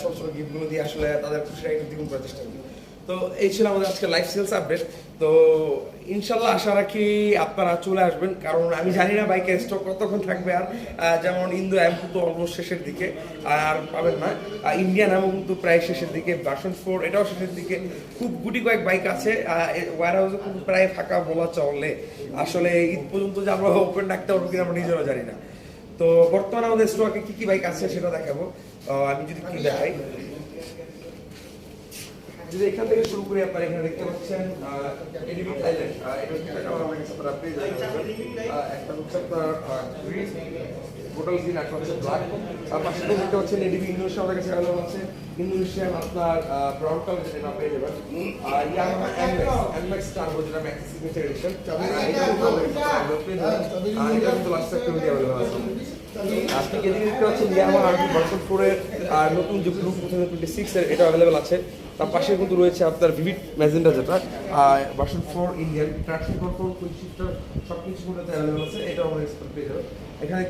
ছোট ছোট গিফটগুলো দিয়ে আসলে তাদের খুশিটা একটু দ্বিগুণ করার চেষ্টা করি। তো এই ছিল আমাদের আজকে লাইভ সেলস আপডেট। তো ইনশাল্লাহ আশা রাখি আপনারা চলে আসবেন, কারণ আমি জানি না বাইকের স্টক কতক্ষণ থাকবে। আর যেমন ইন্দো এমপু তো অলমোস্ট শেষের দিকে, আর পাবেন না। ইন্ডিয়ান এমও কিন্তু প্রায় শেষের দিকে, ভার্সন 4 এটাও শেষের দিকে। খুব গুটি কয়েক বাইক আছে, ওয়ার হাউসে কিন্তু প্রায় ফাঁকা বলা চলে। আসলে ঈদ পর্যন্ত যে আমরা ওপেন রাখতে পারবো কিনা আমরা নিজেরাও জানি না। তো বর্তমানে আমাদের স্টকে কি কি বাইক আছে সেটা দেখাবো। আমি যদি কি দেখাই, যদি এখান থেকে শুরু করি, আপনারা এখানে দেখতে পাচ্ছেন এডিবি থাইল্যান্ড। এটা হচ্ছে আমার কাছে আপনারা পেয়ে যাবেন। একটা হচ্ছে আপনার গ্রিন, টোটাল গ্রিন, একটা হচ্ছে ব্ল্যাক। আর পাশে দেখতে পাচ্ছেন এডিবি ইন্দোনেশিয়া আমাদের কাছে অ্যাভেলেবল আছে। ইন্দোনেশিয়ান আপনার ব্রাউন কালার যেটা পেয়ে যাবেন। আর ইয়ামাহা এনম্যাক্স টার্বো, যেটা ম্যাক্স সিগনেচার এডিশন, এটা পেয়ে যাবেন। এটা কিন্তু লাস্ট সেক্টরে অ্যাভেলেবল আছে। আজকে এদিকে দেখতে পাচ্ছেন ইয়ামাহা আরটি ভার্সন 4 এর নতুন যে গ্রুপ 2026 এর, এটা অ্যাভেলেবল আছে। তার পাশে কিন্তু রয়েছে আপনার ভিভিড ম্যাজেন্টা, যেটা version 4 Indian traction control, quick shifter সব কিছু অ্যাভেলেবল আছে। এটাও আমাদের পেয়ে যাবে এখানে।